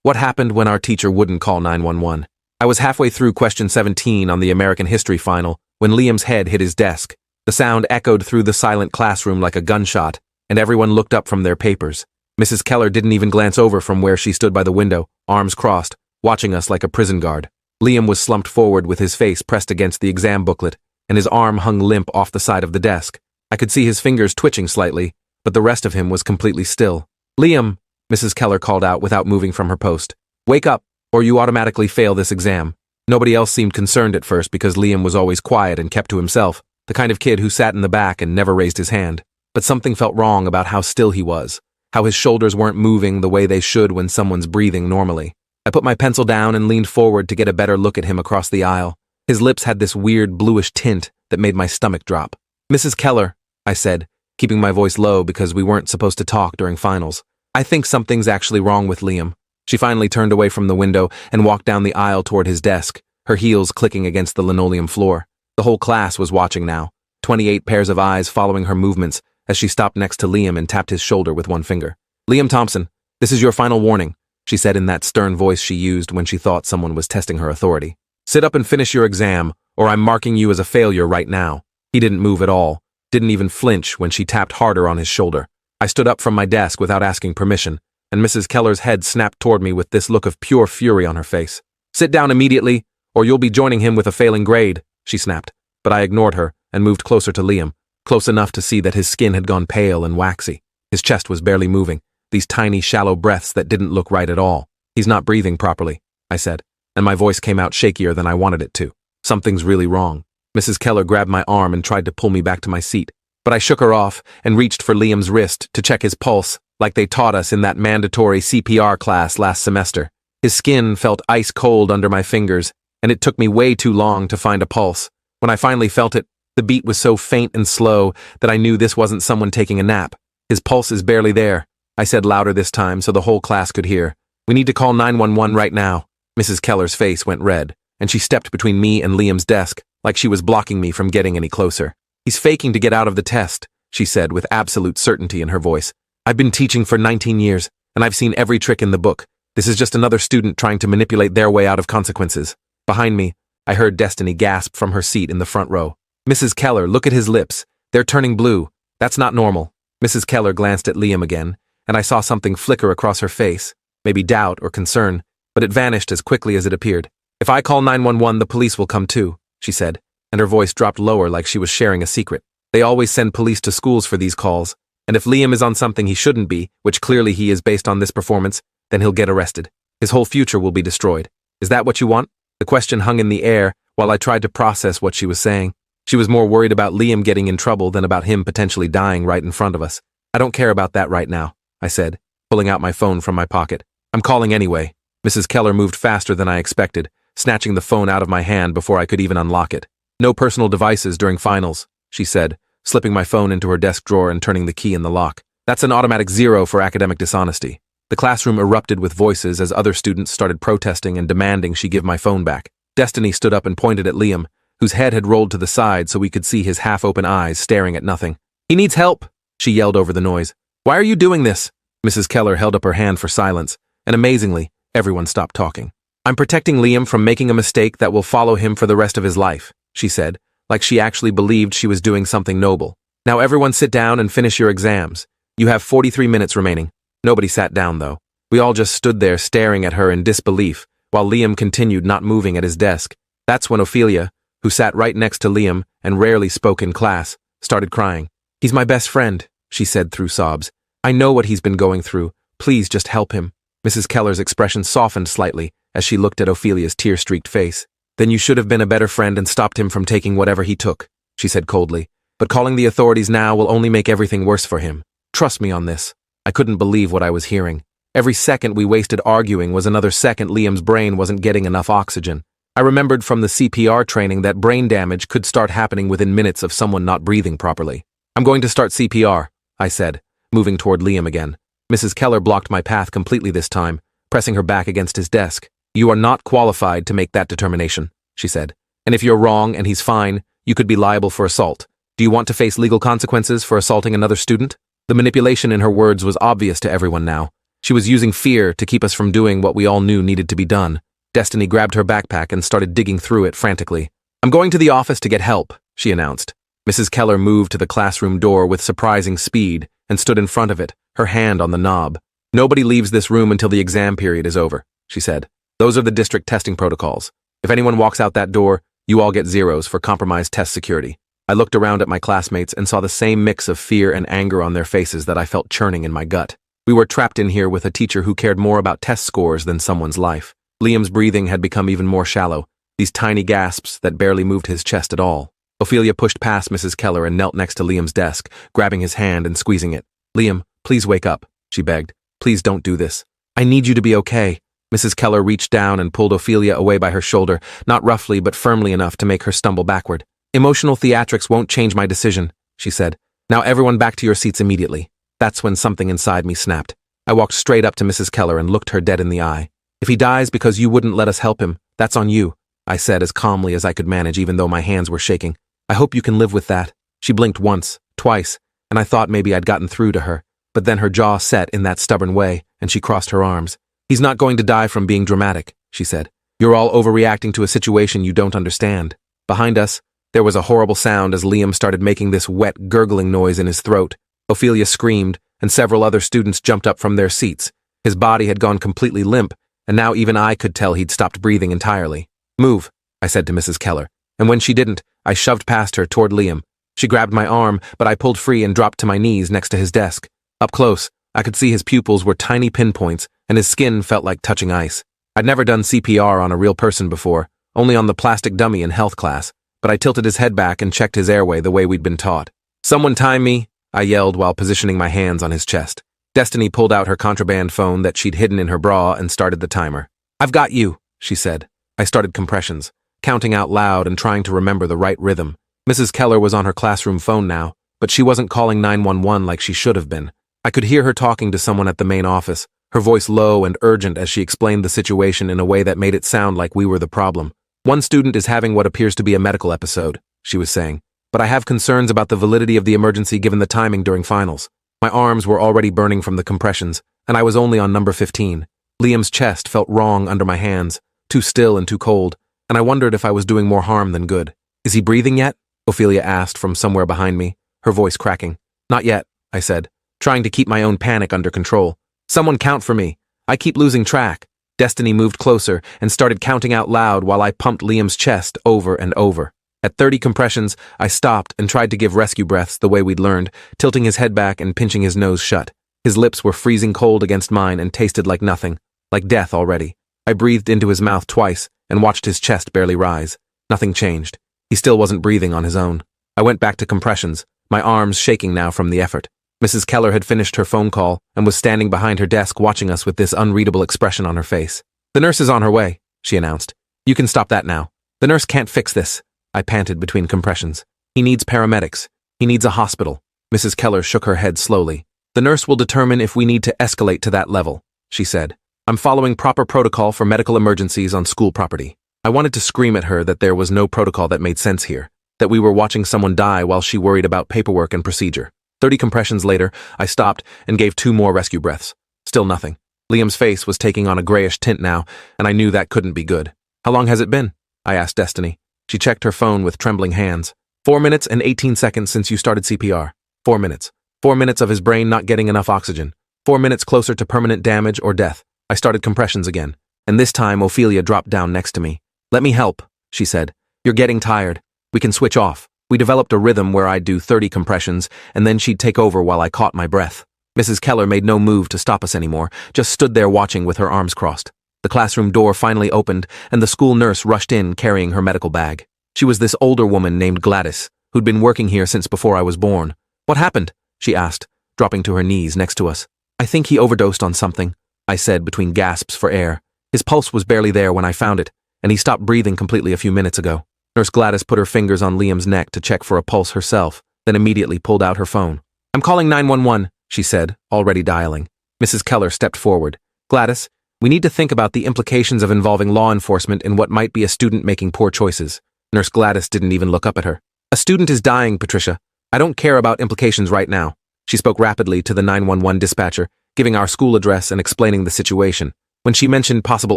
What happened when our teacher wouldn't call 911? I was halfway through question 17 on the American history final when Liam's head hit his desk. The sound echoed through the silent classroom like a gunshot, and everyone looked up from their papers. Mrs. Keller didn't even glance over from where she stood by the window, arms crossed, watching us like a prison guard. Liam was slumped forward with his face pressed against the exam booklet, and his arm hung limp off the side of the desk. I could see his fingers twitching slightly, but the rest of him was completely still. "Liam," Mrs. Keller called out without moving from her post. "Wake up, or you automatically fail this exam." Nobody else seemed concerned at first because Liam was always quiet and kept to himself, the kind of kid who sat in the back and never raised his hand. But something felt wrong about how still he was, how his shoulders weren't moving the way they should when someone's breathing normally. I put my pencil down and leaned forward to get a better look at him across the aisle. His lips had this weird bluish tint that made my stomach drop. "Mrs. Keller," I said, keeping my voice low because we weren't supposed to talk during finals. "I think something's actually wrong with Liam." She finally turned away from the window and walked down the aisle toward his desk, her heels clicking against the linoleum floor. The whole class was watching now, 28 pairs of eyes following her movements as she stopped next to Liam and tapped his shoulder with one finger. "Liam Thompson, this is your final warning," she said in that stern voice she used when she thought someone was testing her authority. "Sit up and finish your exam, or I'm marking you as a failure right now." He didn't move at all, didn't even flinch when she tapped harder on his shoulder. I stood up from my desk without asking permission, and Mrs. Keller's head snapped toward me with this look of pure fury on her face. "Sit down immediately, or you'll be joining him with a failing grade," she snapped. But I ignored her and moved closer to Liam, close enough to see that his skin had gone pale and waxy. His chest was barely moving, these tiny, shallow breaths that didn't look right at all. "He's not breathing properly," I said, and my voice came out shakier than I wanted it to. "Something's really wrong." Mrs. Keller grabbed my arm and tried to pull me back to my seat, but I shook her off and reached for Liam's wrist to check his pulse, like they taught us in that mandatory CPR class last semester. His skin felt ice cold under my fingers, and it took me way too long to find a pulse. When I finally felt it, the beat was so faint and slow that I knew this wasn't someone taking a nap. "His pulse is barely there," I said louder this time so the whole class could hear. "We need to call 911 right now." Mrs. Keller's face went red, and she stepped between me and Liam's desk, like she was blocking me from getting any closer. "He's faking to get out of the test," she said with absolute certainty in her voice. "I've been teaching for 19 years, and I've seen every trick in the book. This is just another student trying to manipulate their way out of consequences." Behind me, I heard Destiny gasp from her seat in the front row. "Mrs. Keller, look at his lips. They're turning blue. That's not normal." Mrs. Keller glanced at Liam again, and I saw something flicker across her face, maybe doubt or concern, but it vanished as quickly as it appeared. "If I call 911, the police will come too," she said, and her voice dropped lower like she was sharing a secret. "They always send police to schools for these calls, and if Liam is on something he shouldn't be, which clearly he is based on this performance, then he'll get arrested. His whole future will be destroyed. Is that what you want?" The question hung in the air while I tried to process what she was saying. She was more worried about Liam getting in trouble than about him potentially dying right in front of us. "I don't care about that right now," I said, pulling out my phone from my pocket. "I'm calling anyway." Mrs. Keller moved faster than I expected, snatching the phone out of my hand before I could even unlock it. "No personal devices during finals," she said, slipping my phone into her desk drawer and turning the key in the lock. "That's an automatic 0 for academic dishonesty." The classroom erupted with voices as other students started protesting and demanding she give my phone back. Destiny stood up and pointed at Liam, whose head had rolled to the side so we could see his half-open eyes staring at nothing. "He needs help," she yelled over the noise. "Why are you doing this?" Mrs. Keller held up her hand for silence, and amazingly, everyone stopped talking. "I'm protecting Liam from making a mistake that will follow him for the rest of his life," she said, like she actually believed she was doing something noble. "Now everyone sit down and finish your exams. You have 43 minutes remaining." Nobody sat down, though. We all just stood there staring at her in disbelief, while Liam continued not moving at his desk. That's when Ophelia, who sat right next to Liam and rarely spoke in class, started crying. "He's my best friend," she said through sobs. "I know what he's been going through. Please just help him." Mrs. Keller's expression softened slightly as she looked at Ophelia's tear-streaked face. "Then you should have been a better friend and stopped him from taking whatever he took," she said coldly. "But calling the authorities now will only make everything worse for him. Trust me on this." I couldn't believe what I was hearing. Every second we wasted arguing was another second Liam's brain wasn't getting enough oxygen. I remembered from the CPR training that brain damage could start happening within minutes of someone not breathing properly. "I'm going to start CPR," I said, moving toward Liam again. Mrs. Keller blocked my path completely this time, pressing her back against his desk. "You are not qualified to make that determination," she said. "And if you're wrong and he's fine, you could be liable for assault. Do you want to face legal consequences for assaulting another student?" The manipulation in her words was obvious to everyone now, She was using fear to keep us from doing what we all knew needed to be done. Destiny grabbed her backpack and started digging through it frantically. "I'm going to the office to get help," she announced. Mrs. Keller moved to the classroom door with surprising speed and stood in front of it, her hand on the knob. "Nobody leaves this room until the exam period is over," she said. "Those are the district testing protocols. If anyone walks out that door, you all get zeros for compromised test security." I looked around at my classmates and saw the same mix of fear and anger on their faces that I felt churning in my gut. We were trapped in here with a teacher who cared more about test scores than someone's life. Liam's breathing had become even more shallow, these tiny gasps that barely moved his chest at all. Ophelia pushed past Mrs. Keller and knelt next to Liam's desk, grabbing his hand and squeezing it. "Liam, please wake up," she begged. "Please don't do this. I need you to be okay." Mrs. Keller reached down and pulled Ophelia away by her shoulder, not roughly but firmly enough to make her stumble backward. "Emotional theatrics won't change my decision," she said. "Now everyone back to your seats immediately." That's when something inside me snapped. I walked straight up to Mrs. Keller and looked her dead in the eye. "If he dies because you wouldn't let us help him, that's on you," I said as calmly as I could manage even though my hands were shaking. "I hope you can live with that." She blinked once, twice, and I thought maybe I'd gotten through to her, but then her jaw set in that stubborn way, and she crossed her arms. "He's not going to die from being dramatic," she said. "You're all overreacting to a situation you don't understand." Behind us, there was a horrible sound as Liam started making this wet, gurgling noise in his throat. Ophelia screamed, and several other students jumped up from their seats. His body had gone completely limp, and now even I could tell he'd stopped breathing entirely. "Move," I said to Mrs. Keller, and when she didn't, I shoved past her toward Liam. She grabbed my arm, but I pulled free and dropped to my knees next to his desk. Up close, I could see his pupils were tiny pinpoints, and his skin felt like touching ice. I'd never done CPR on a real person before, only on the plastic dummy in health class, but I tilted his head back and checked his airway the way we'd been taught. "Someone time me," I yelled while positioning my hands on his chest. Destiny pulled out her contraband phone that she'd hidden in her bra and started the timer. "I've got you," she said. I started compressions, counting out loud and trying to remember the right rhythm. Mrs. Keller was on her classroom phone now, but she wasn't calling 911 like she should have been. I could hear her talking to someone at the main office, her voice low and urgent as she explained the situation in a way that made it sound like we were the problem. "One student is having what appears to be a medical episode," she was saying, "but I have concerns about the validity of the emergency given the timing during finals." My arms were already burning from the compressions, and I was only on number 15. Liam's chest felt wrong under my hands, too still and too cold, and I wondered if I was doing more harm than good. "Is he breathing yet?" Ophelia asked from somewhere behind me, her voice cracking. "Not yet," I said, trying to keep my own panic under control. "Someone count for me. I keep losing track." Destiny moved closer and started counting out loud while I pumped Liam's chest over and over. At 30 compressions, I stopped and tried to give rescue breaths the way we'd learned, tilting his head back and pinching his nose shut. His lips were freezing cold against mine and tasted like nothing, like death already. I breathed into his mouth twice and watched his chest barely rise. Nothing changed. He still wasn't breathing on his own. I went back to compressions, my arms shaking now from the effort. Mrs. Keller had finished her phone call and was standing behind her desk watching us with this unreadable expression on her face. "The nurse is on her way," she announced. "You can stop that now. The nurse can't fix this," I panted between compressions. "He needs paramedics. He needs a hospital." Mrs. Keller shook her head slowly. "The nurse will determine if we need to escalate to that level," she said. "I'm following proper protocol for medical emergencies on school property." I wanted to scream at her that there was no protocol that made sense here, that we were watching someone die while she worried about paperwork and procedure. 30 compressions later, I stopped and gave 2 more rescue breaths. Still nothing. Liam's face was taking on a grayish tint now, and I knew that couldn't be good. "How long has it been?" I asked Destiny. She checked her phone with trembling hands. 4 minutes and 18 seconds since you started CPR. 4 minutes. 4 minutes of his brain not getting enough oxygen. 4 minutes closer to permanent damage or death. I started compressions again, and this time Ophelia dropped down next to me. "Let me help," she said. "You're getting tired. We can switch off." We developed a rhythm where I'd do 30 compressions, and then she'd take over while I caught my breath. Mrs. Keller made no move to stop us anymore, just stood there watching with her arms crossed. The classroom door finally opened, and the school nurse rushed in carrying her medical bag. She was this older woman named Gladys, who'd been working here since before I was born. "What happened?" she asked, dropping to her knees next to us. "I think he overdosed on something," I said between gasps for air. "His pulse was barely there when I found it, and he stopped breathing completely a few minutes ago." Nurse Gladys put her fingers on Liam's neck to check for a pulse herself, then immediately pulled out her phone. "I'm calling 911, she said, already dialing. Mrs. Keller stepped forward. "Gladys, we need to think about the implications of involving law enforcement in what might be a student making poor choices." Nurse Gladys didn't even look up at her. "A student is dying, Patricia. I don't care about implications right now." She spoke rapidly to the 911 dispatcher, giving our school address and explaining the situation. When she mentioned possible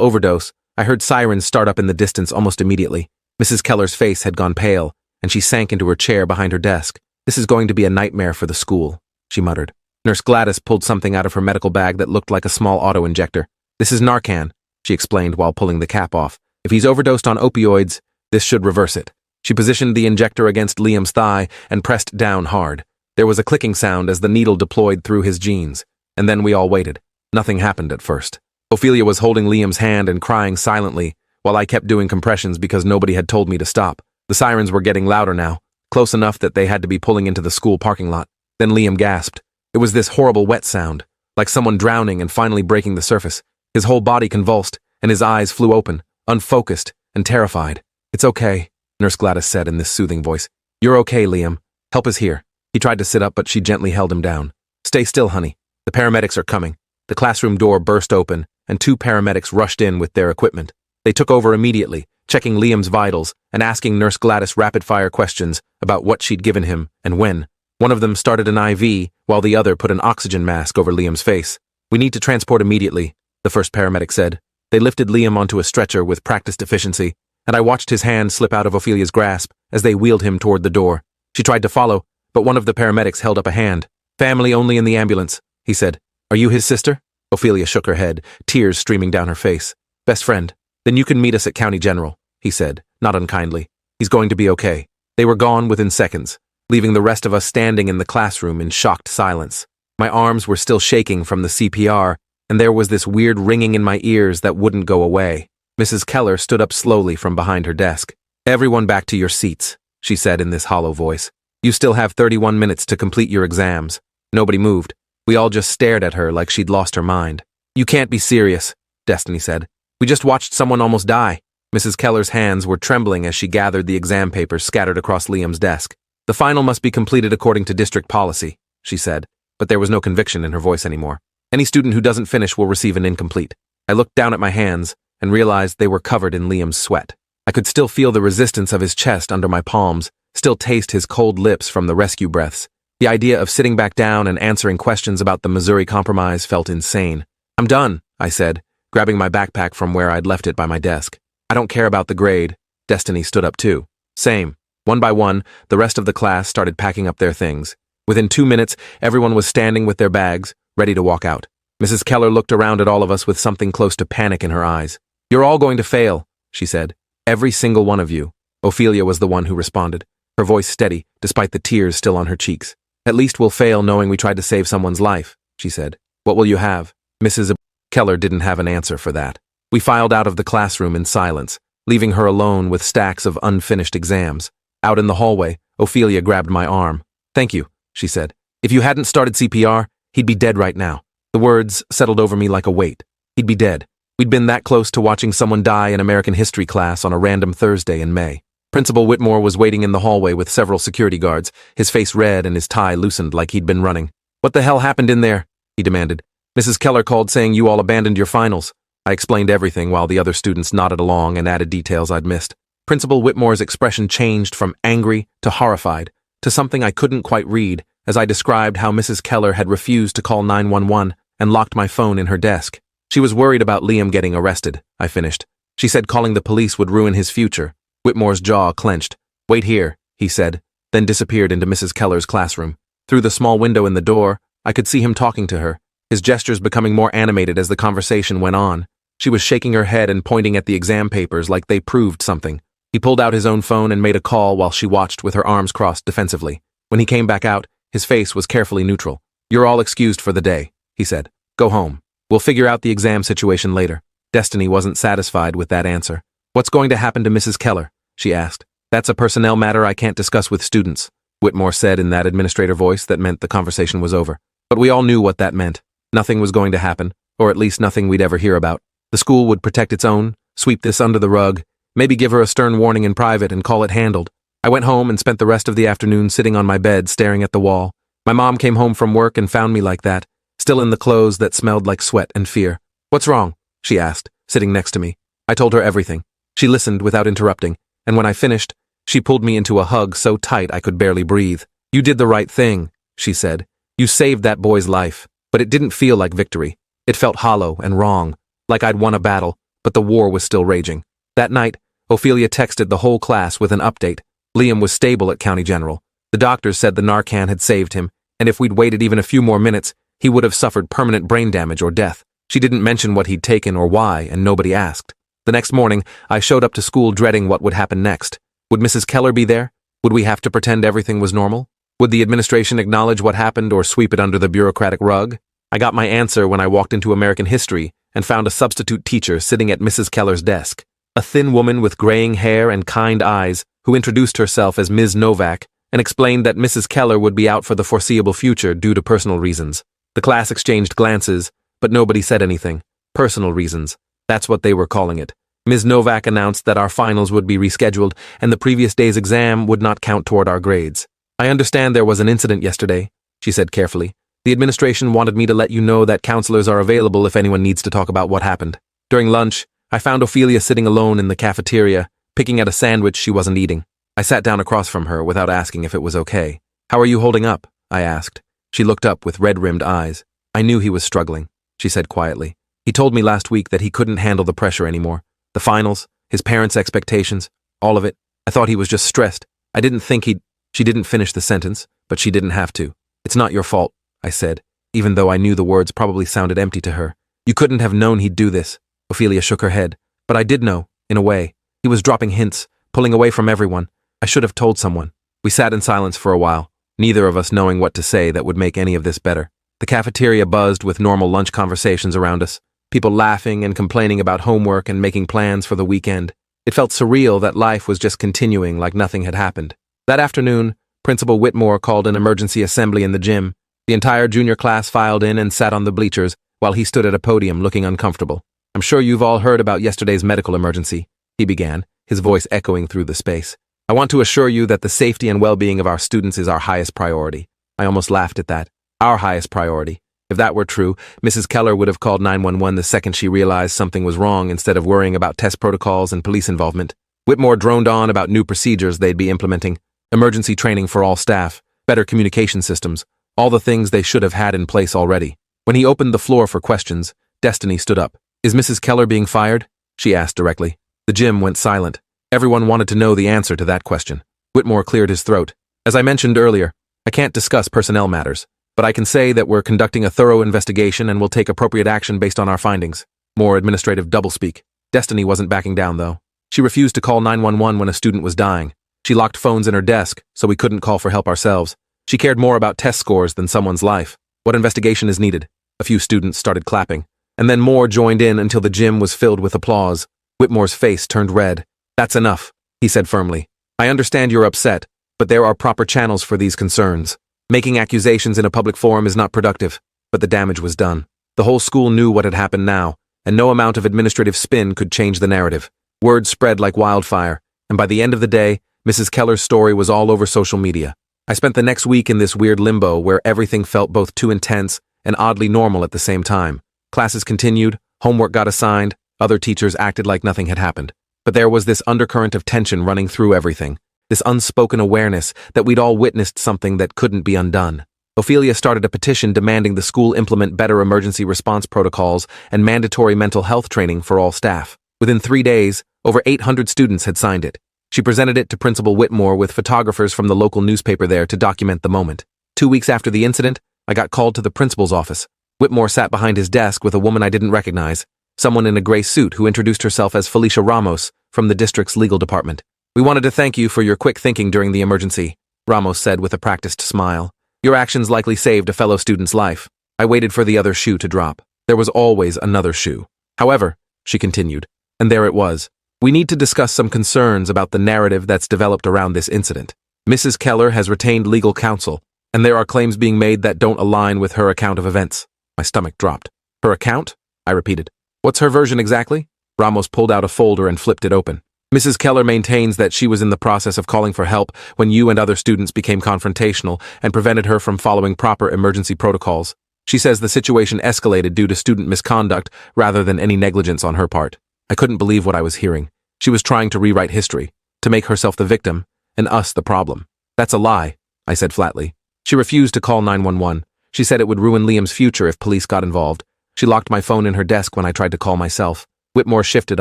overdose, I heard sirens start up in the distance almost immediately. Mrs. Keller's face had gone pale, and she sank into her chair behind her desk. "This is going to be a nightmare for the school," she muttered. Nurse Gladys pulled something out of her medical bag that looked like a small auto-injector. "This is Narcan," she explained while pulling the cap off. "If he's overdosed on opioids, this should reverse it." She positioned the injector against Liam's thigh and pressed down hard. There was a clicking sound as the needle deployed through his jeans. And then we all waited. Nothing happened at first. Ophelia was holding Liam's hand and crying silently, while I kept doing compressions because nobody had told me to stop. The sirens were getting louder now, close enough that they had to be pulling into the school parking lot. Then Liam gasped. It was this horrible wet sound, like someone drowning and finally breaking the surface. His whole body convulsed, and his eyes flew open, unfocused and terrified. "It's okay," Nurse Gladys said in this soothing voice. "You're okay, Liam. Help is here." He tried to sit up, but she gently held him down. "Stay still, honey. The paramedics are coming." The classroom door burst open, and 2 paramedics rushed in with their equipment. They took over immediately, checking Liam's vitals and asking Nurse Gladys rapid-fire questions about what she'd given him and when. One of them started an IV, while the other put an oxygen mask over Liam's face. "We need to transport immediately," the first paramedic said. They lifted Liam onto a stretcher with practiced efficiency, and I watched his hand slip out of Ophelia's grasp as they wheeled him toward the door. She tried to follow, but one of the paramedics held up a hand. "Family only in the ambulance," he said. "Are you his sister?" Ophelia shook her head, tears streaming down her face. "Best friend. Then you can meet us at County General," he said, not unkindly. "He's going to be okay." They were gone within seconds, leaving the rest of us standing in the classroom in shocked silence. My arms were still shaking from the CPR, and there was this weird ringing in my ears that wouldn't go away. Mrs. Keller stood up slowly from behind her desk. "Everyone back to your seats," she said in this hollow voice. "You still have 31 minutes to complete your exams." Nobody moved. We all just stared at her like she'd lost her mind. "You can't be serious," Destiny said. "We just watched someone almost die." Mrs. Keller's hands were trembling as she gathered the exam papers scattered across Liam's desk. "The final must be completed according to district policy," she said, but there was no conviction in her voice anymore. "Any student who doesn't finish will receive an incomplete." I looked down at my hands and realized they were covered in Liam's sweat. I could still feel the resistance of his chest under my palms, still taste his cold lips from the rescue breaths. The idea of sitting back down and answering questions about the Missouri Compromise felt insane. "I'm done," I said, grabbing my backpack from where I'd left it by my desk. "I don't care about the grade." Destiny stood up too. "Same." One by one, the rest of the class started packing up their things. Within 2 minutes, everyone was standing with their bags, ready to walk out. Mrs. Keller looked around at all of us with something close to panic in her eyes. "You're all going to fail," she said. "Every single one of you." Ophelia was the one who responded, her voice steady, despite the tears still on her cheeks. "At least we'll fail knowing we tried to save someone's life," she said. "What will you have?" Mrs. Keller didn't have an answer for that. We filed out of the classroom in silence, leaving her alone with stacks of unfinished exams. Out in the hallway, Ophelia grabbed my arm. "Thank you," she said. "If you hadn't started CPR, he'd be dead right now." The words settled over me like a weight. He'd be dead. We'd been that close to watching someone die in American history class on a random Thursday in May. Principal Whitmore was waiting in the hallway with several security guards, his face red and his tie loosened like he'd been running. "What the hell happened in there?" he demanded. "Mrs. Keller called saying you all abandoned your finals." I explained everything while the other students nodded along and added details I'd missed. Principal Whitmore's expression changed from angry to horrified, to something I couldn't quite read as I described how Mrs. Keller had refused to call 911 and locked my phone in her desk. She was worried about Liam getting arrested, I finished. She said calling the police would ruin his future. Whitmore's jaw clenched. "Wait here," he said, then disappeared into Mrs. Keller's classroom. Through the small window in the door, I could see him talking to her, his gestures becoming more animated as the conversation went on. She was shaking her head and pointing at the exam papers like they proved something. He pulled out his own phone and made a call while she watched with her arms crossed defensively. When he came back out, his face was carefully neutral. "You're all excused for the day," he said. "Go home. We'll figure out the exam situation later." Destiny wasn't satisfied with that answer. "What's going to happen to Mrs. Keller?" she asked. "That's a personnel matter I can't discuss with students," Whitmore said in that administrator voice that meant the conversation was over. But we all knew what that meant. Nothing was going to happen, or at least nothing we'd ever hear about. The school would protect its own, sweep this under the rug, maybe give her a stern warning in private and call it handled. I went home and spent the rest of the afternoon sitting on my bed staring at the wall. My mom came home from work and found me like that, still in the clothes that smelled like sweat and fear. "What's wrong?" she asked, sitting next to me. I told her everything. She listened without interrupting, and when I finished, she pulled me into a hug so tight I could barely breathe. "You did the right thing," she said. "You saved that boy's life." But it didn't feel like victory. It felt hollow and wrong, like I'd won a battle, but the war was still raging. That night, Ophelia texted the whole class with an update. Liam was stable at County General. The doctors said the Narcan had saved him, and if we'd waited even a few more minutes, he would have suffered permanent brain damage or death. She didn't mention what he'd taken or why, and nobody asked. The next morning, I showed up to school dreading what would happen next. Would Mrs. Keller be there? Would we have to pretend everything was normal? Would the administration acknowledge what happened or sweep it under the bureaucratic rug? I got my answer when I walked into American history and found a substitute teacher sitting at Mrs. Keller's desk. A thin woman with graying hair and kind eyes who introduced herself as Ms. Novak and explained that Mrs. Keller would be out for the foreseeable future due to personal reasons. The class exchanged glances, but nobody said anything. Personal reasons. That's what they were calling it. Ms. Novak announced that our finals would be rescheduled and the previous day's exam would not count toward our grades. I understand there was an incident yesterday, she said carefully. The administration wanted me to let you know that counselors are available if anyone needs to talk about what happened. During lunch, I found Ophelia sitting alone in the cafeteria, picking at a sandwich she wasn't eating. I sat down across from her without asking if it was okay. How are you holding up? I asked. She looked up with red-rimmed eyes. I knew he was struggling, she said quietly. He told me last week that he couldn't handle the pressure anymore. The finals, his parents' expectations, all of it. I thought he was just stressed. I didn't think he'd... She didn't finish the sentence, but she didn't have to. It's not your fault, I said, even though I knew the words probably sounded empty to her. You couldn't have known he'd do this. Ophelia shook her head. But I did know, in a way. He was dropping hints, pulling away from everyone. I should have told someone. We sat in silence for a while, neither of us knowing what to say that would make any of this better. The cafeteria buzzed with normal lunch conversations around us, people laughing and complaining about homework and making plans for the weekend. It felt surreal that life was just continuing like nothing had happened. That afternoon, Principal Whitmore called an emergency assembly in the gym. The entire junior class filed in and sat on the bleachers while he stood at a podium looking uncomfortable. I'm sure you've all heard about yesterday's medical emergency, he began, his voice echoing through the space. I want to assure you that the safety and well-being of our students is our highest priority. I almost laughed at that. Our highest priority. If that were true, Mrs. Keller would have called 911 the second she realized something was wrong instead of worrying about test protocols and police involvement. Whitmore droned on about new procedures they'd be implementing, emergency training for all staff, better communication systems, all the things they should have had in place already. When he opened the floor for questions, Destiny stood up. Is Mrs. Keller being fired? She asked directly. The gym went silent. Everyone wanted to know the answer to that question. Whitmore cleared his throat. As I mentioned earlier, I can't discuss personnel matters, but I can say that we're conducting a thorough investigation and will take appropriate action based on our findings. More administrative doublespeak. Destiny wasn't backing down, though. She refused to call 911 when a student was dying. She locked phones in her desk, so we couldn't call for help ourselves. She cared more about test scores than someone's life. What investigation is needed? A few students started clapping, and then more joined in until the gym was filled with applause. Whitmore's face turned red. That's enough, he said firmly. I understand you're upset, but there are proper channels for these concerns. Making accusations in a public forum is not productive, but the damage was done. The whole school knew what had happened now, and no amount of administrative spin could change the narrative. Word spread like wildfire, and by the end of the day, Mrs. Keller's story was all over social media. I spent the next week in this weird limbo where everything felt both too intense and oddly normal at the same time. Classes continued, homework got assigned, other teachers acted like nothing had happened. But there was this undercurrent of tension running through everything, this unspoken awareness that we'd all witnessed something that couldn't be undone. Ophelia started a petition demanding the school implement better emergency response protocols and mandatory mental health training for all staff. Within 3 days, over 800 students had signed it. She presented it to Principal Whitmore with photographers from the local newspaper there to document the moment. 2 weeks after the incident, I got called to the principal's office. Whitmore sat behind his desk with a woman I didn't recognize, someone in a gray suit who introduced herself as Felicia Ramos from the district's legal department. We wanted to thank you for your quick thinking during the emergency, Ramos said with a practiced smile. Your actions likely saved a fellow student's life. I waited for the other shoe to drop. There was always another shoe. However, she continued, and there it was. We need to discuss some concerns about the narrative that's developed around this incident. Mrs. Keller has retained legal counsel, and there are claims being made that don't align with her account of events. My stomach dropped. Her account? I repeated. What's her version exactly? Ramos pulled out a folder and flipped it open. Mrs. Keller maintains that she was in the process of calling for help when you and other students became confrontational and prevented her from following proper emergency protocols. She says the situation escalated due to student misconduct rather than any negligence on her part. I couldn't believe what I was hearing. She was trying to rewrite history, to make herself the victim, and us the problem. That's a lie, I said flatly. She refused to call 911, She said it would ruin Liam's future if police got involved. She locked my phone in her desk when I tried to call myself. Whitmore shifted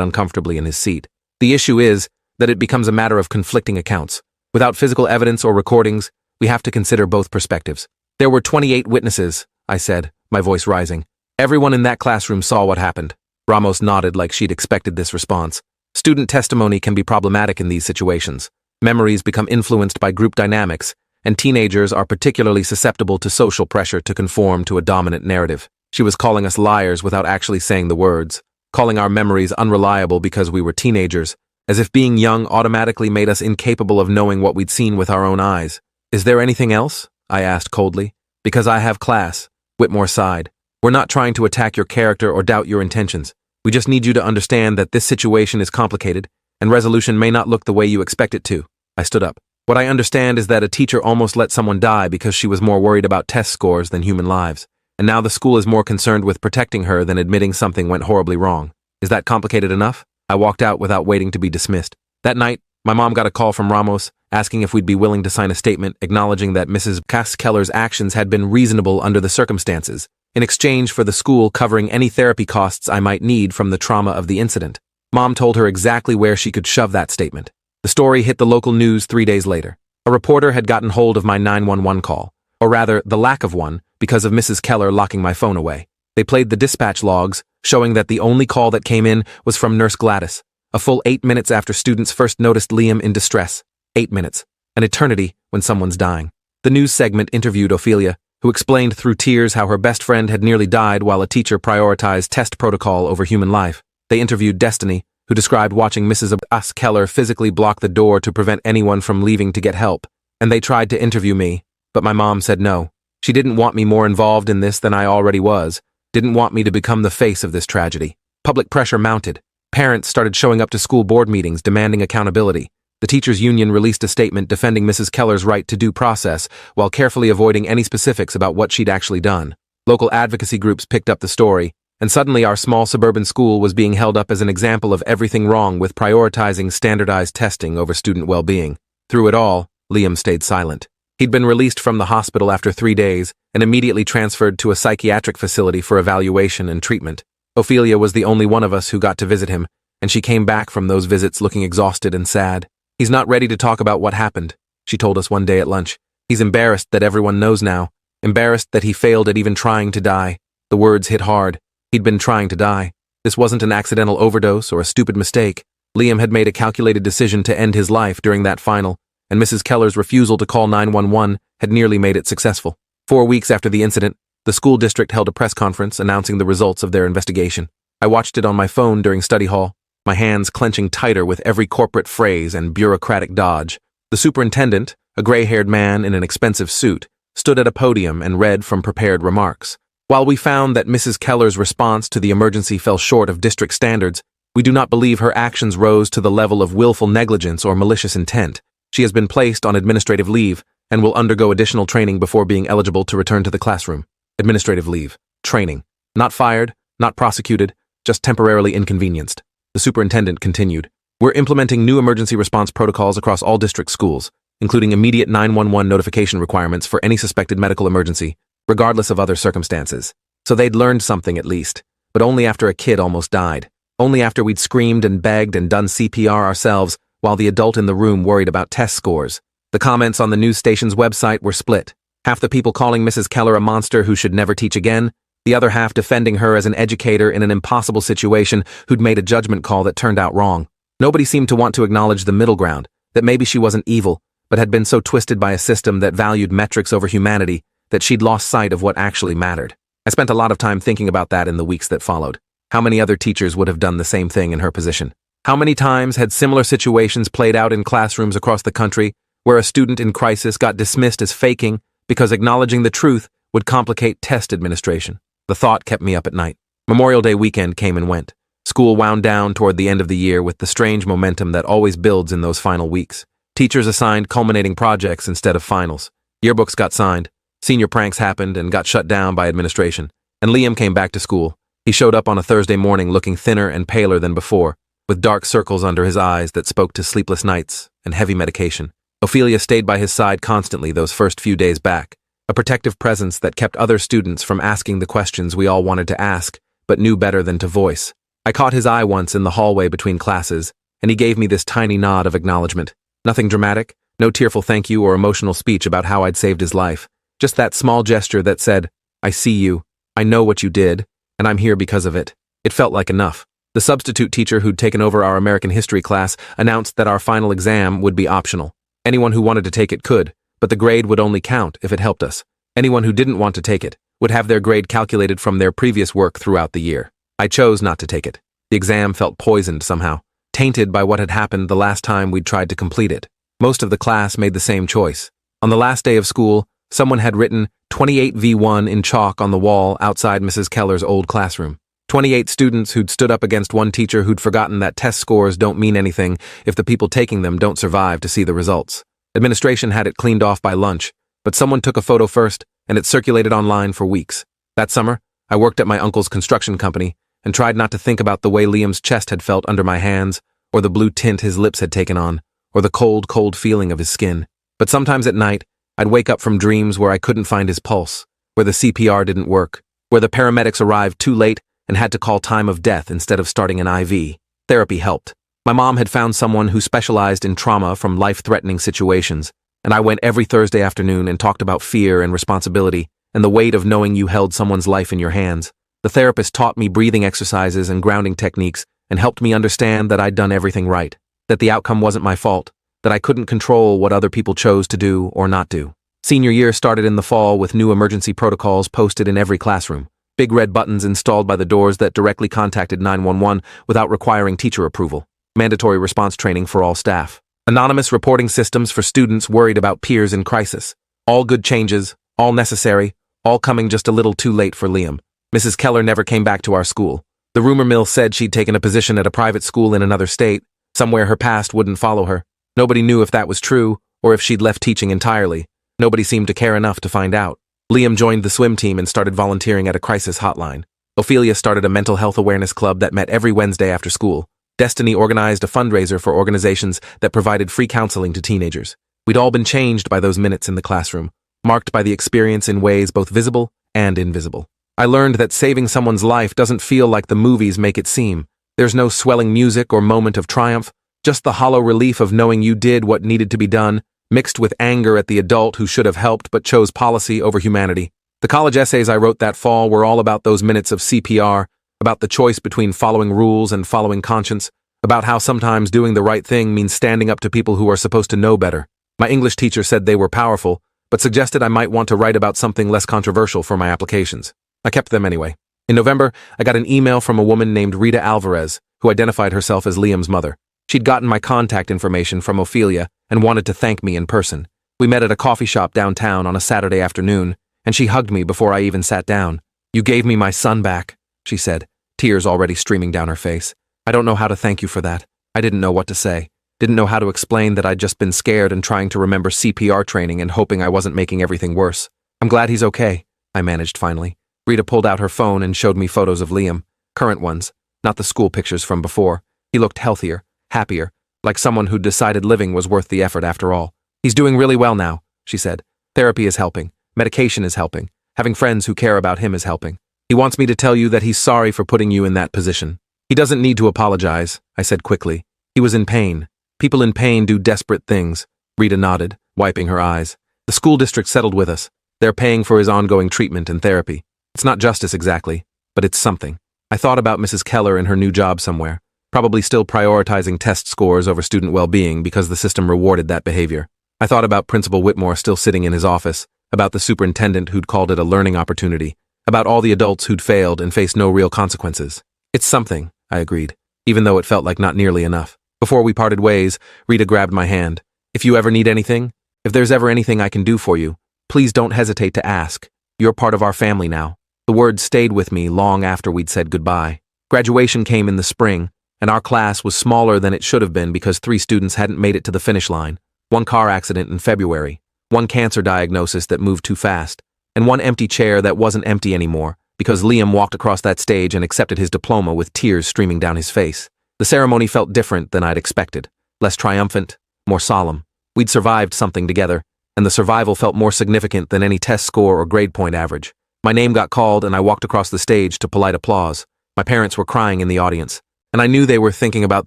uncomfortably in his seat. The issue is that it becomes a matter of conflicting accounts. Without physical evidence or recordings, we have to consider both perspectives. There were 28 witnesses, I said, my voice rising. Everyone in that classroom saw what happened. Ramos nodded like she'd expected this response. Student testimony can be problematic in these situations. Memories become influenced by group dynamics, and teenagers are particularly susceptible to social pressure to conform to a dominant narrative. She was calling us liars without actually saying the words, calling our memories unreliable because we were teenagers, as if being young automatically made us incapable of knowing what we'd seen with our own eyes. Is there anything else? I asked coldly. Because I have class. Whitmore sighed. We're not trying to attack your character or doubt your intentions. We just need you to understand that this situation is complicated, and resolution may not look the way you expect it to. I stood up. What I understand is that a teacher almost let someone die because she was more worried about test scores than human lives, and now the school is more concerned with protecting her than admitting something went horribly wrong. Is that complicated enough? I walked out without waiting to be dismissed. That night, my mom got a call from Ramos, asking if we'd be willing to sign a statement acknowledging that Mrs. Keller's actions had been reasonable under the circumstances, in exchange for the school covering any therapy costs I might need from the trauma of the incident. Mom told her exactly where she could shove that statement. The story hit the local news 3 days later. A reporter had gotten hold of my 911 call, or rather, the lack of one, because of Mrs. Keller locking my phone away. They played the dispatch logs, showing that the only call that came in was from Nurse Gladys, a full 8 minutes after students first noticed Liam in distress. 8 minutes. An eternity when someone's dying. The news segment interviewed Ophelia, who explained through tears how her best friend had nearly died while a teacher prioritized test protocol over human life. They interviewed Destiny, who described watching Mrs. Keller physically block the door to prevent anyone from leaving to get help. And they tried to interview me, but my mom said no. She didn't want me more involved in this than I already was, didn't want me to become the face of this tragedy. Public pressure mounted. Parents started showing up to school board meetings demanding accountability. The teachers' union released a statement defending Mrs. Keller's right to due process while carefully avoiding any specifics about what she'd actually done. Local advocacy groups picked up the story, and suddenly our small suburban school was being held up as an example of everything wrong with prioritizing standardized testing over student well-being. Through it all, Liam stayed silent. He'd been released from the hospital after 3 days and immediately transferred to a psychiatric facility for evaluation and treatment. Ophelia was the only one of us who got to visit him, and she came back from those visits looking exhausted and sad. He's not ready to talk about what happened, she told us one day at lunch. He's embarrassed that everyone knows now, embarrassed that he failed at even trying to die. The words hit hard. He'd been trying to die. This wasn't an accidental overdose or a stupid mistake. Liam had made a calculated decision to end his life during that final, and Mrs. Keller's refusal to call 911 had nearly made it successful. 4 weeks after the incident, the school district held a press conference announcing the results of their investigation. I watched it on my phone during study hall, my hands clenching tighter with every corporate phrase and bureaucratic dodge. The superintendent, a gray-haired man in an expensive suit, stood at a podium and read from prepared remarks. While we found that Mrs. Keller's response to the emergency fell short of district standards, we do not believe her actions rose to the level of willful negligence or malicious intent. She has been placed on administrative leave and will undergo additional training before being eligible to return to the classroom. Administrative leave. Training. Not fired, not prosecuted, just temporarily inconvenienced. The superintendent continued. We're implementing new emergency response protocols across all district schools, including immediate 911 notification requirements for any suspected medical emergency, regardless of other circumstances. So they'd learned something at least, but only after a kid almost died. Only after we'd screamed and begged and done CPR ourselves while the adult in the room worried about test scores. The comments on the news station's website were split. Half the people calling Mrs. Keller a monster who should never teach again, the other half defending her as an educator in an impossible situation who'd made a judgment call that turned out wrong. Nobody seemed to want to acknowledge the middle ground, that maybe she wasn't evil, but had been so twisted by a system that valued metrics over humanity that she'd lost sight of what actually mattered. I spent a lot of time thinking about that in the weeks that followed. How many other teachers would have done the same thing in her position? How many times had similar situations played out in classrooms across the country where a student in crisis got dismissed as faking because acknowledging the truth would complicate test administration? The thought kept me up at night. Memorial Day weekend came and went. School wound down toward the end of the year with the strange momentum that always builds in those final weeks. Teachers assigned culminating projects instead of finals. Yearbooks got signed. Senior pranks happened and got shut down by administration. And Liam came back to school. He showed up on a Thursday morning looking thinner and paler than before, with dark circles under his eyes that spoke to sleepless nights and heavy medication. Ophelia stayed by his side constantly those first few days back, a protective presence that kept other students from asking the questions we all wanted to ask, but knew better than to voice. I caught his eye once in the hallway between classes, and he gave me this tiny nod of acknowledgement. Nothing dramatic, no tearful thank you or emotional speech about how I'd saved his life. Just that small gesture that said, "I see you, I know what you did, and I'm here because of it." It felt like enough. The substitute teacher who'd taken over our American history class announced that our final exam would be optional. Anyone who wanted to take it could, but the grade would only count if it helped us. Anyone who didn't want to take it would have their grade calculated from their previous work throughout the year. I chose not to take it. The exam felt poisoned somehow, tainted by what had happened the last time we'd tried to complete it. Most of the class made the same choice. On the last day of school, someone had written 28v1 in chalk on the wall outside Mrs. Keller's old classroom. 28 students who'd stood up against one teacher who'd forgotten that test scores don't mean anything if the people taking them don't survive to see the results. Administration had it cleaned off by lunch, but someone took a photo first, and it circulated online for weeks. That summer, I worked at my uncle's construction company and tried not to think about the way Liam's chest had felt under my hands, or the blue tint his lips had taken on, or the cold, cold feeling of his skin. But sometimes at night, I'd wake up from dreams where I couldn't find his pulse, where the CPR didn't work, where the paramedics arrived too late and had to call time of death instead of starting an IV. Therapy helped. My mom had found someone who specialized in trauma from life-threatening situations, and I went every Thursday afternoon and talked about fear and responsibility and the weight of knowing you held someone's life in your hands. The therapist taught me breathing exercises and grounding techniques and helped me understand that I'd done everything right, that the outcome wasn't my fault, that I couldn't control what other people chose to do or not do. Senior year started in the fall with new emergency protocols posted in every classroom, big red buttons installed by the doors that directly contacted 911 without requiring teacher approval, mandatory response training for all staff, anonymous reporting systems for students worried about peers in crisis. All good changes, all necessary, all coming just a little too late for Liam. Mrs. Keller never came back to our school. The rumor mill said she'd taken a position at a private school in another state, somewhere her past wouldn't follow her. Nobody knew if that was true or if she'd left teaching entirely. Nobody seemed to care enough to find out. Liam joined the swim team and started volunteering at a crisis hotline. Ophelia started a mental health awareness club that met every Wednesday after school. Destiny organized a fundraiser for organizations that provided free counseling to teenagers. We'd all been changed by those minutes in the classroom, marked by the experience in ways both visible and invisible. I learned that saving someone's life doesn't feel like the movies make it seem. There's no swelling music or moment of triumph, just the hollow relief of knowing you did what needed to be done, mixed with anger at the adult who should have helped but chose policy over humanity. The college essays I wrote that fall were all about those minutes of CPR, about the choice between following rules and following conscience, about how sometimes doing the right thing means standing up to people who are supposed to know better. My English teacher said they were powerful, but suggested I might want to write about something less controversial for my applications. I kept them anyway. In November, I got an email from a woman named Rita Alvarez, who identified herself as Liam's mother. She'd gotten my contact information from Ophelia and wanted to thank me in person. We met at a coffee shop downtown on a Saturday afternoon, and she hugged me before I even sat down. "You gave me my son back," she said, tears already streaming down her face. "I don't know how to thank you for that." I didn't know what to say. Didn't know how to explain that I'd just been scared and trying to remember CPR training and hoping I wasn't making everything worse. "I'm glad he's okay," I managed finally. Rita pulled out her phone and showed me photos of Liam, current ones, not the school pictures from before. He looked healthier, happier, like someone who'd decided living was worth the effort after all. "He's doing really well now," she said. "Therapy is helping. Medication is helping. Having friends who care about him is helping. He wants me to tell you that he's sorry for putting you in that position." "He doesn't need to apologize," I said quickly. "He was in pain. People in pain do desperate things." Rita nodded, wiping her eyes. "The school district settled with us. They're paying for his ongoing treatment and therapy. It's not justice exactly, but it's something." I thought about Mrs. Keller in her new job somewhere, probably still prioritizing test scores over student well-being because the system rewarded that behavior. I thought about Principal Whitmore still sitting in his office, about the superintendent who'd called it a learning opportunity, about all the adults who'd failed and faced no real consequences. "It's something," I agreed, even though it felt like not nearly enough. Before we parted ways, Rita grabbed my hand. "If you ever need anything, if there's ever anything I can do for you, please don't hesitate to ask. You're part of our family now." The words stayed with me long after we'd said goodbye. Graduation came in the spring, and our class was smaller than it should have been because 3 students hadn't made it to the finish line. 1 car accident in February, 1 cancer diagnosis that moved too fast, and 1 empty chair that wasn't empty anymore because Liam walked across that stage and accepted his diploma with tears streaming down his face. The ceremony felt different than I'd expected, less triumphant, more solemn. We'd survived something together, and the survival felt more significant than any test score or grade point average. My name got called and I walked across the stage to polite applause. My parents were crying in the audience, and I knew they were thinking about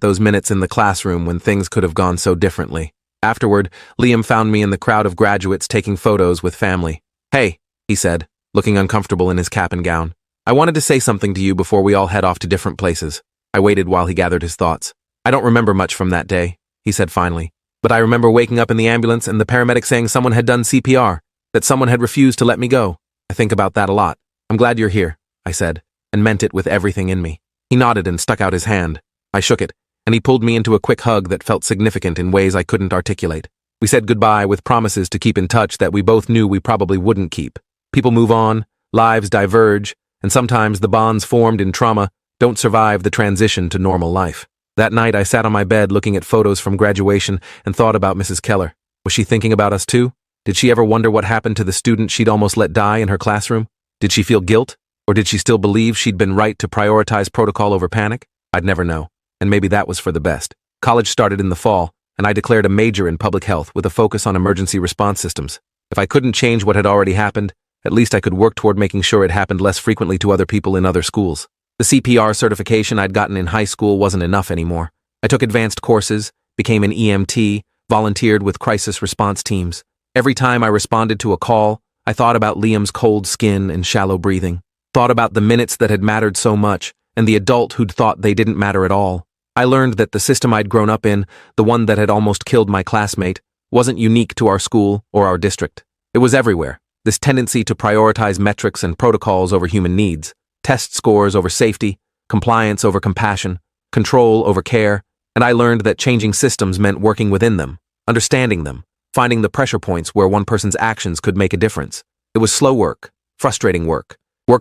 those minutes in the classroom when things could have gone so differently. Afterward, Liam found me in the crowd of graduates taking photos with family. "Hey," he said, looking uncomfortable in his cap and gown. "I wanted to say something to you before we all head off to different places." I waited while he gathered his thoughts. "I don't remember much from that day," he said finally. "But I remember waking up in the ambulance and the paramedic saying someone had done CPR, that someone had refused to let me go. I think about that a lot. I'm glad you're here," I said, and meant it with everything in me. He nodded and stuck out his hand. I shook it, and he pulled me into a quick hug that felt significant in ways I couldn't articulate. We said goodbye with promises to keep in touch that we both knew we probably wouldn't keep. People move on, lives diverge, and sometimes the bonds formed in trauma don't survive the transition to normal life. That night, I sat on my bed looking at photos from graduation and thought about Mrs. Keller. Was she thinking about us too? Did she ever wonder what happened to the student she'd almost let die in her classroom? Did she feel guilt? Or did she still believe she'd been right to prioritize protocol over panic? I'd never know. And maybe that was for the best. College started in the fall, and I declared a major in public health with a focus on emergency response systems. If I couldn't change what had already happened, at least I could work toward making sure it happened less frequently to other people in other schools. The CPR certification I'd gotten in high school wasn't enough anymore. I took advanced courses, became an EMT, volunteered with crisis response teams. Every time I responded to a call, I thought about Liam's cold skin and shallow breathing. Thought about the minutes that had mattered so much, and the adult who'd thought they didn't matter at all. I learned that the system I'd grown up in, the one that had almost killed my classmate, wasn't unique to our school or our district. It was everywhere. This tendency to prioritize metrics and protocols over human needs, test scores over safety, compliance over compassion, control over care, and I learned that changing systems meant working within them, understanding them, finding the pressure points where one person's actions could make a difference. It was slow work, frustrating work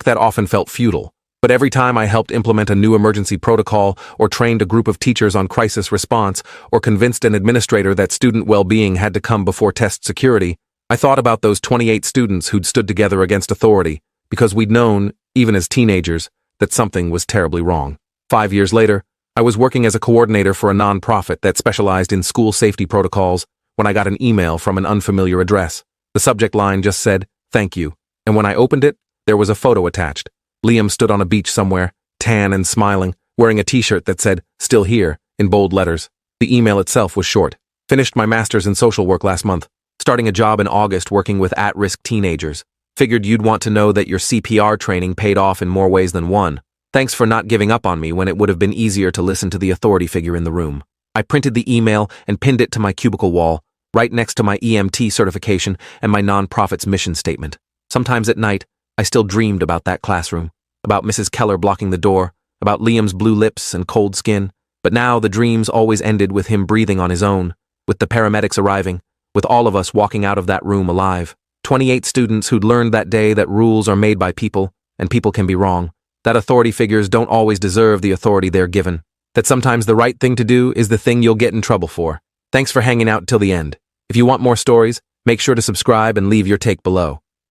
that often felt futile. But every time I helped implement a new emergency protocol or trained a group of teachers on crisis response or convinced an administrator that student well-being had to come before test security, I thought about those 28 students who'd stood together against authority because we'd known, even as teenagers, that something was terribly wrong. 5 years later, I was working as a coordinator for a nonprofit that specialized in school safety protocols when I got an email from an unfamiliar address. The subject line just said, "Thank you," and when I opened it, there was a photo attached. Liam stood on a beach somewhere, tan and smiling, wearing a t-shirt that said, "Still here," in bold letters. The email itself was short. "Finished my master's in social work last month. Starting a job in August working with at-risk teenagers. Figured you'd want to know that your CPR training paid off in more ways than one. Thanks for not giving up on me when it would have been easier to listen to the authority figure in the room." I printed the email and pinned it to my cubicle wall, right next to my EMT certification and my nonprofit's mission statement. Sometimes at night, I still dreamed about that classroom, about Mrs. Keller blocking the door, about Liam's blue lips and cold skin. But now the dreams always ended with him breathing on his own, with the paramedics arriving, with all of us walking out of that room alive. 28 students who'd learned that day that rules are made by people, and people can be wrong. That authority figures don't always deserve the authority they're given. That sometimes the right thing to do is the thing you'll get in trouble for. Thanks for hanging out till the end. If you want more stories, make sure to subscribe and leave your take below.